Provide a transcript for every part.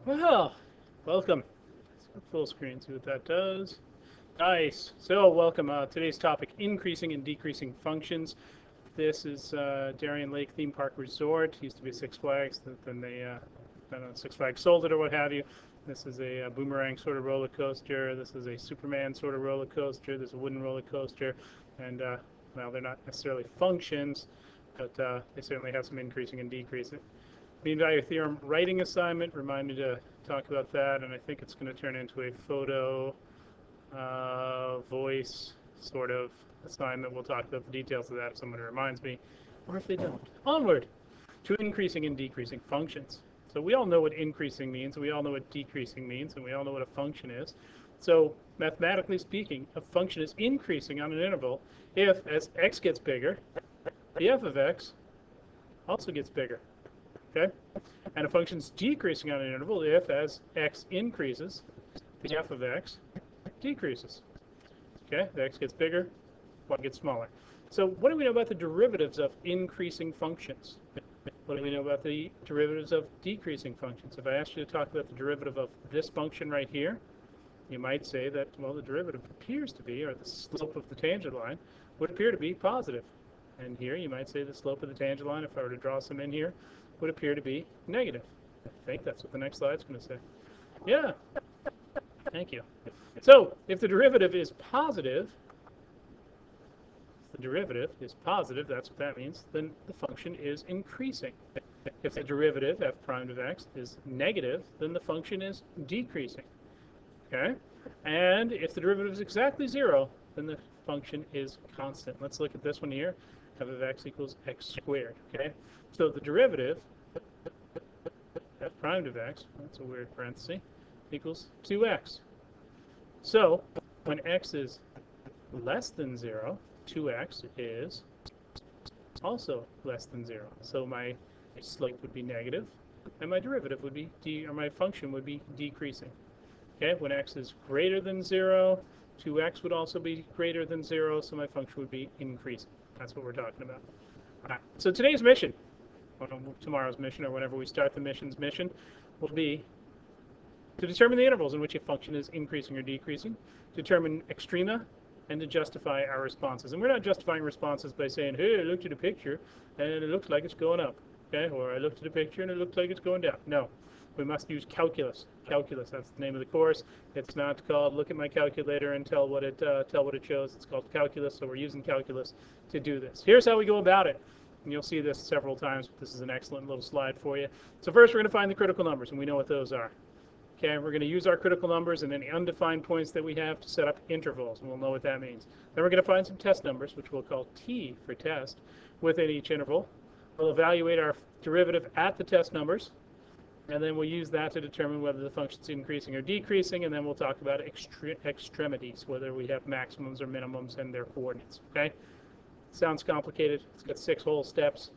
Well, welcome. Full screen, see what that does. Nice. So, welcome. Today's topic, increasing and decreasing functions. This is Darien Lake Theme Park Resort. Used to be Six Flags, then they, I don't know, Six Flags sold it or what have you. This is a boomerang sort of roller coaster. This is a Superman sort of roller coaster. There's a wooden roller coaster. And, well, they're not necessarily functions, but they certainly have some increasing and decreasing. Mean value theorem writing assignment. Remind me to talk about that, and I think it's going to turn into a photo, voice sort of assignment. We'll talk about the details of that if somebody reminds me, or if they don't. Onward to increasing and decreasing functions. So we all know what increasing means, and we all know what decreasing means, and we all know what a function is. So mathematically speaking, a function is increasing on an interval if, as x gets bigger, the f of x also gets bigger. Okay? And a function's decreasing on an interval if, as x increases, the f of x decreases. Okay? The x gets bigger, y gets smaller. So what do we know about the derivatives of increasing functions? What do we know about the derivatives of decreasing functions? If I asked you to talk about the derivative of this function right here, you might say that, well, the derivative appears to be, or the slope of the tangent line, would appear to be positive. And here you might say the slope of the tangent line, if I were to draw some in here, would appear to be negative. I think that's what the next slide's going to say. Yeah. Thank you. So if the derivative is positive, that's what that means, then the function is increasing. If the derivative, f prime of x, is negative, then the function is decreasing. Okay? And if the derivative is exactly 0, then the function is constant. Let's look at this one here. F of x equals x squared. Okay? So the derivative, f prime of x, that's a weird parenthesis, equals 2x. So when x is less than 0, 2x is also less than 0. So my slope would be negative, and my derivative would be, or my function would be decreasing. Okay, when x is greater than 0, 2x would also be greater than 0, so my function would be increasing. That's what we're talking about. All right, so today's mission, or tomorrow's mission, or whenever we start the mission, will be to determine the intervals in which a function is increasing or decreasing, determine extrema, and to justify our responses. And we're not justifying responses by saying, hey, I looked at a picture, and it looks like it's going up. Okay, or I looked at a picture, and it looks like it's going down. No. We must use calculus. Calculus, that's the name of the course. It's not called look at my calculator and tell what it shows. It's called calculus, so we're using calculus to do this. Here's how we go about it. And you'll see this several times, but this is an excellent little slide for you. So first we're going to find the critical numbers, and we know what those are. Okay, we're going to use our critical numbers and any undefined points that we have to set up intervals, and we'll know what that means. Then we're going to find some test numbers, which we'll call T for test, within each interval. We'll evaluate our derivative at the test numbers, and then we'll use that to determine whether the function's increasing or decreasing, and then we'll talk about extremities, whether we have maximums or minimums and their coordinates. Okay? Sounds complicated. It's got 6 whole steps.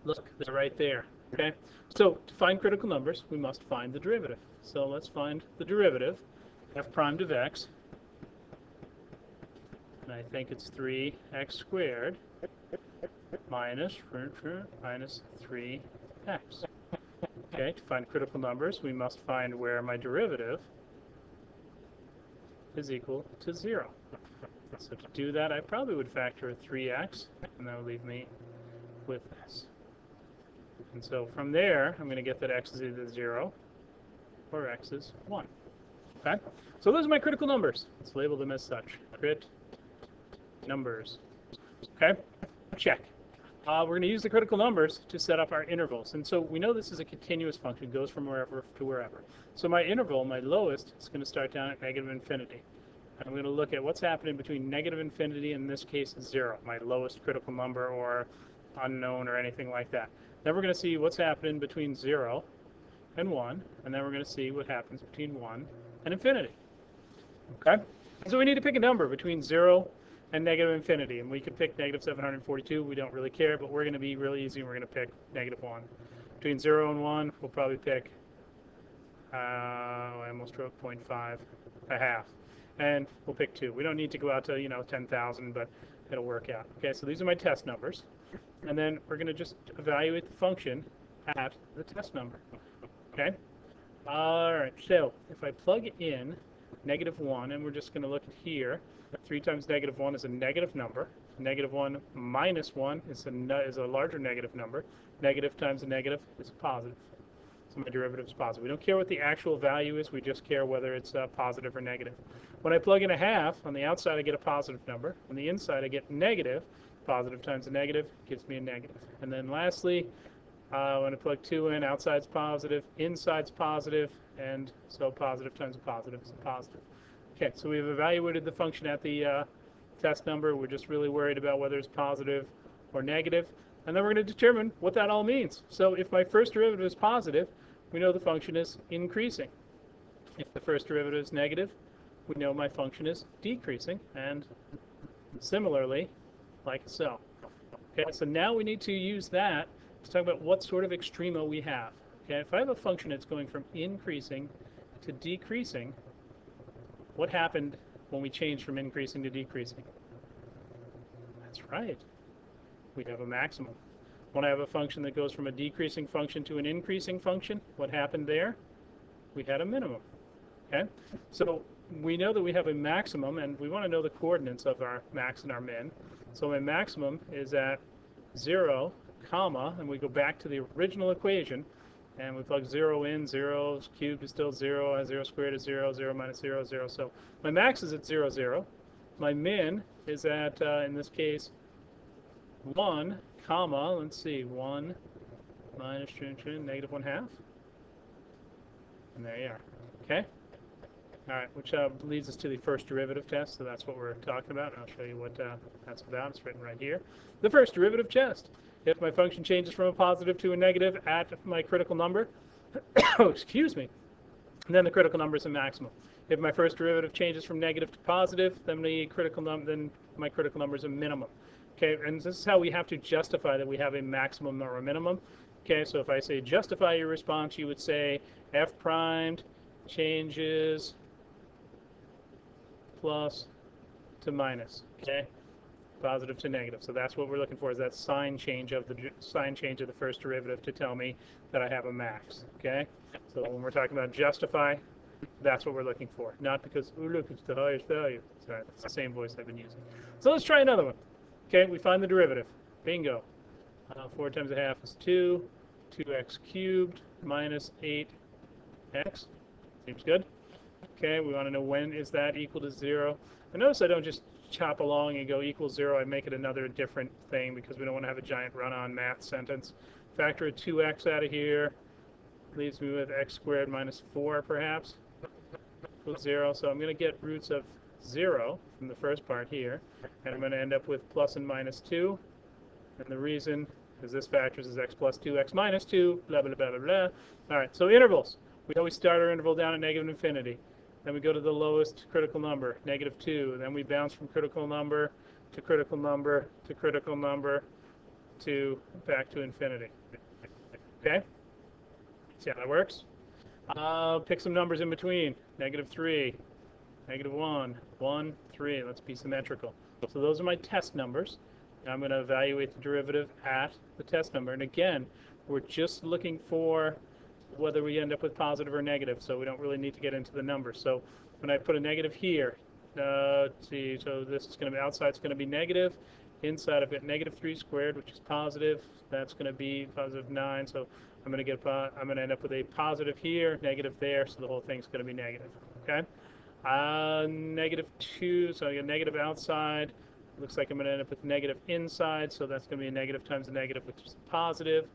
Look, they're right there. Okay? So to find critical numbers, we must find the derivative. So let's find the derivative, f prime of x, and I think it's 3x squared minus 3x. Okay, to find critical numbers, we must find where my derivative is equal to 0. So to do that, I probably would factor a 3x, and that would leave me with this. And so from there, I'm going to get that x is either 0 or x is 1. Okay? So those are my critical numbers. Let's label them as such. Crit numbers. Okay? Check. We're going to use the critical numbers to set up our intervals. And so we know this is a continuous function. It goes from wherever to wherever. So my interval, my lowest, is going to start down at negative infinity. And I'm going to look at what's happening between negative infinity and, in this case, 0, my lowest critical number or unknown or anything like that. Then we're going to see what's happening between 0 and 1, and then we're going to see what happens between 1 and infinity. Okay? So we need to pick a number between 0 and negative infinity, and we could pick negative 742. We don't really care, but we're going to be really easy, and we're going to pick negative 1. Between 0 and 1, we'll probably pick, I almost wrote 0.5, a half. And we'll pick 2. We don't need to go out to, 10,000, but it'll work out. Okay, so these are my test numbers. And then we're going to just evaluate the function at the test number. Okay? All right, so if I plug in -1, and we're just going to look at here, 3 times -1 is a negative number. -1 minus 1 is a larger negative number. Negative times a negative is a positive. So my derivative is positive. We don't care what the actual value is. We just care whether it's positive or negative. When I plug in a half, on the outside I get a positive number. On the inside I get negative. Positive times a negative gives me a negative. And then lastly, when I plug 2 in, outside's positive, inside's positive, and so positive times a positive is a positive. Okay, so we've evaluated the function at the test number. We're just really worried about whether it's positive or negative. And then we're going to determine what that all means. So if my first derivative is positive, we know the function is increasing. If the first derivative is negative, we know my function is decreasing. And similarly, like so. Okay, so now we need to use that to talk about what sort of extrema we have. Okay, if I have a function that's going from increasing to decreasing, what happened when we changed from increasing to decreasing? That's right. We have a maximum. When I have a function that goes from a decreasing function to an increasing function, what happened there? We had a minimum. Okay? So we know that we have a maximum, and we want to know the coordinates of our max and our min. So my maximum is at 0, comma, and we go back to the original equation, and we plug 0 in. 0 cubed is still 0, 0 squared is 0, 0 minus 0, 0. So my max is at 0, 0. My min is at, in this case, 1, comma, let's see, 1 minus negative 1/2. And there you are. Okay? All right, which leads us to the first derivative test. So that's what we're talking about. And I'll show you what that's about. It's written right here. The first derivative test. If my function changes from a positive to a negative at my critical number, oh, excuse me, then the critical number is a maximum. If my first derivative changes from negative to positive, then my critical number is a minimum. Okay, and this is how we have to justify that we have a maximum or a minimum. Okay, so if I say justify your response, you would say f primed changes plus to minus. Okay, positive to negative. So that's what we're looking for, is that sign change of the first derivative to tell me that I have a max. Okay, so when we're talking about justify, that's what we're looking for. Not because, oh look, it's the highest value. Sorry, that's the same voice I've been using. So let's try another one. Okay, we find the derivative. Bingo. 4 times a half is 2. 2x cubed minus 8x. Seems good. Okay, we want to know when is that equal to 0. And notice I don't just chop along and go equals 0. I make it another different thing because we don't want to have a giant run-on math sentence. Factor a 2x out of here. Leaves me with x squared minus 4, perhaps. Equals 0. So I'm going to get roots of 0 from the first part here, and I'm going to end up with plus and minus 2, and the reason is this factors is x plus 2, x minus 2, blah, blah, blah, blah, blah. All right, so intervals. We always start our interval down at negative infinity. Then we go to the lowest critical number, -2. Then we bounce from critical number to critical number to critical number to back to infinity. Okay? See how that works? Pick some numbers in between. -3. -1, 1, 3. Let's be symmetrical. So those are my test numbers. And I'm going to evaluate the derivative at the test number. And again, we're just looking for whether we end up with positive or negative, so we don't really need to get into the numbers. So when I put a negative here, let's see, so this is going to be, outside's going to be negative. Inside I've got -3 squared, which is positive. That's going to be positive 9. So I'm going to end up with a positive here, negative there. So the whole thing's going to be negative. Okay. -2, so I get negative outside. Looks like I'm going to end up with negative inside, so that's going to be a negative times a negative, which is positive.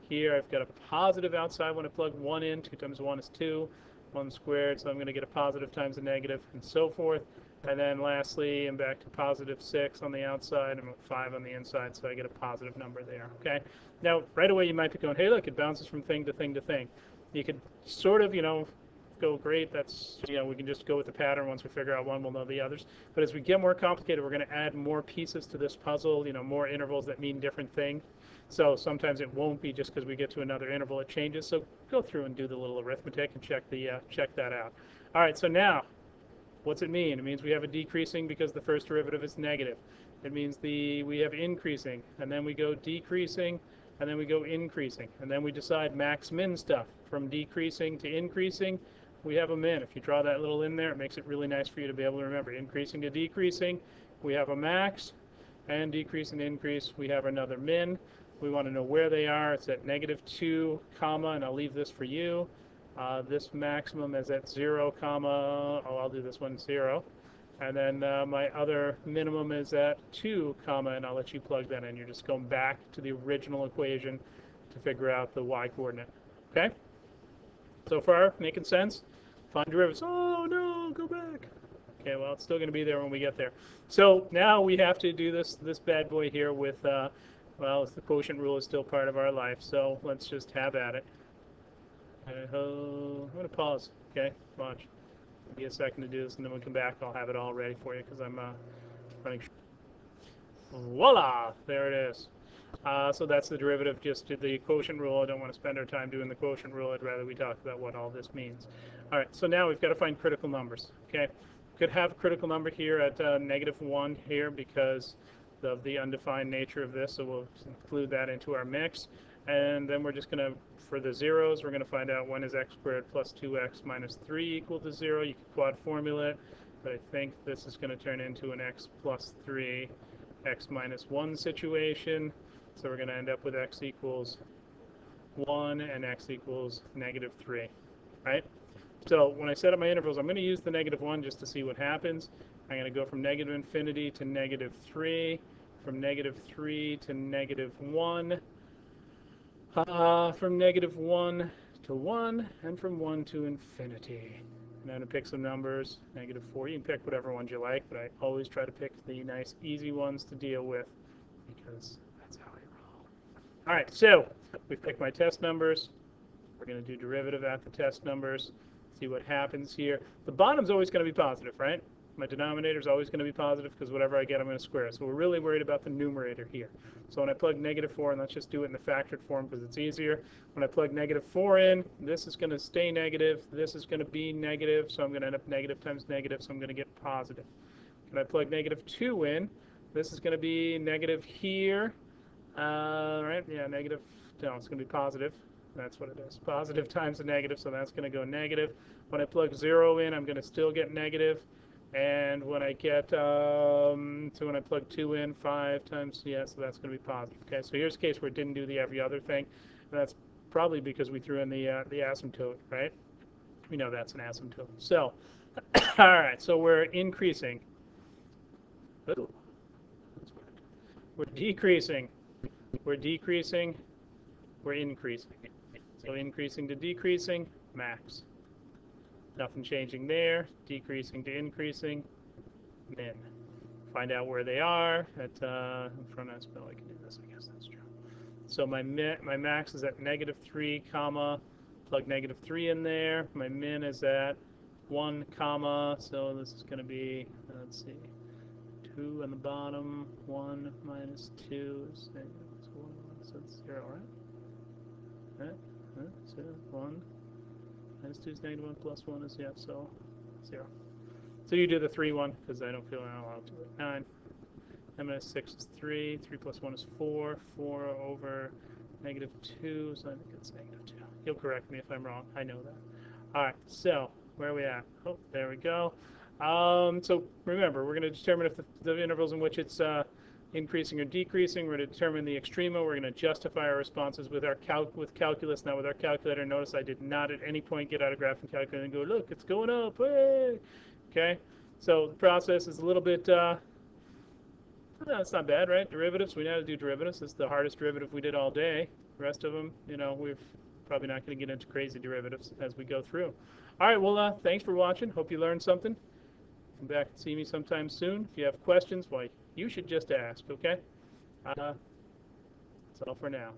Here I've got a positive outside when I plug 1 in. 2 times 1 is 2. 1 squared, so I'm going to get a positive times a negative, and so forth. And then lastly, I'm back to positive 6 on the outside, and 5 on the inside, so I get a positive number there. Okay. Now, right away you might be going, hey, look, it bounces from thing to thing to thing. You could sort of, go great. That's, we can just go with the pattern. Once we figure out one, we'll know the others. But as we get more complicated, we're going to add more pieces to this puzzle, more intervals that mean different things. So sometimes it won't be just because we get to another interval it changes. So go through and do the little arithmetic and check that out. All right, so now, what's it mean? It means we have a decreasing because the first derivative is negative. It means we have increasing, and then we go decreasing, and then we go increasing. And then we decide max min stuff. From decreasing to increasing, we have a min. If you draw that little in there, it makes it really nice for you to be able to remember. Increasing to decreasing, we have a max, and decreasing to increase, we have another min. We want to know where they are. It's at -2, comma, and I'll leave this for you. This maximum is at 0, comma, oh, I'll do this one 0. And then my other minimum is at 2, comma, and I'll let you plug that in. You're just going back to the original equation to figure out the y coordinate. Okay? So far, making sense? Find derivatives. Oh, no, go back. Okay, well, it's still going to be there when we get there. So now we have to do this bad boy here with, well, the quotient rule is still part of our life, so let's just have at it. I'm going to pause, okay? Watch. Give me a second to do this, and then we'll come back. I'll have it all ready for you because I'm running short. Voila! There it is. So that's the derivative, just the quotient rule. I don't want to spend our time doing the quotient rule. I'd rather we talk about what all this means. All right, so now we've got to find critical numbers, okay? Could have a critical number here at -1 here because of the undefined nature of this, so we'll include that into our mix. And then we're just going to, for the zeros, we're going to find out when is x squared plus 2x minus 3 equal to 0. You can quad formula it, but I think this is going to turn into an x plus 3, x minus 1 situation. So we're going to end up with x equals 1 and x equals -3, right? So when I set up my intervals, I'm going to use the -1 just to see what happens. I'm going to go from -infinity to -3, from -3 to -1, from -1 to 1, and from 1 to infinity. And I'm going to pick some numbers, -4. You can pick whatever ones you like, but I always try to pick the nice, easy ones to deal with because that's how I roll. All right, so we've picked my test numbers. We're going to do derivative at the test numbers. See what happens here. The bottom's always going to be positive, right? My denominator is always going to be positive because whatever I get, I'm going to square. So we're really worried about the numerator here. So when I plug -4, and let's just do it in the factored form because it's easier. When I plug -4 in, this is going to stay negative. This is going to be negative, so I'm going to end up negative times negative, so I'm going to get positive. When I plug -2 in, this is going to be negative here. Right? Yeah, negative. No, it's going to be positive. That's what it is. Positive times a negative, so that's going to go negative. When I plug 0 in, I'm going to still get negative. And when I get, so when I plug 2 in, 5 times, yeah, so that's going to be positive. Okay, so here's a case where it didn't do the every other thing. And that's probably because we threw in the asymptote, right? We know that's an asymptote. So, all right, so we're increasing. Ooh, we're decreasing. We're decreasing. We're increasing. So increasing to decreasing, max. Nothing changing there. Decreasing to increasing, min. Find out where they are. At in front of us, but I can do this. I guess that's true. So my max is at -3, comma. Plug -3 in there. My min is at 1, comma. So this is going to be, let's see, 2 on the bottom. 1 minus 2 is 1, so it's 0, right? So 1 minus 2 is -1 plus 1 is, yeah, so 0. So you do the 3 one because I don't feel I'm allowed to do it. 9. M minus 6 is 3. 3 plus 1 is 4. 4 over -2, so I think it's -2. You'll correct me if I'm wrong. I know that. All right, so where are we at? Oh, there we go. So remember, we're going to determine if the intervals in which it's increasing or decreasing. We're going to determine the extrema. We're going to justify our responses with our calculus, not with our calculator. Notice I did not at any point get out a graphing calculator and go, look, it's going up. Hey! Okay, so the process is a little bit, it's not bad, right? Derivatives, we know how to do derivatives. It's the hardest derivative we did all day. The rest of them, you know, we're probably not going to get into crazy derivatives as we go through. All right, well, thanks for watching. Hope you learned something. Come back and see me sometime soon. If you have questions, well, you should just ask, okay? That's all for now.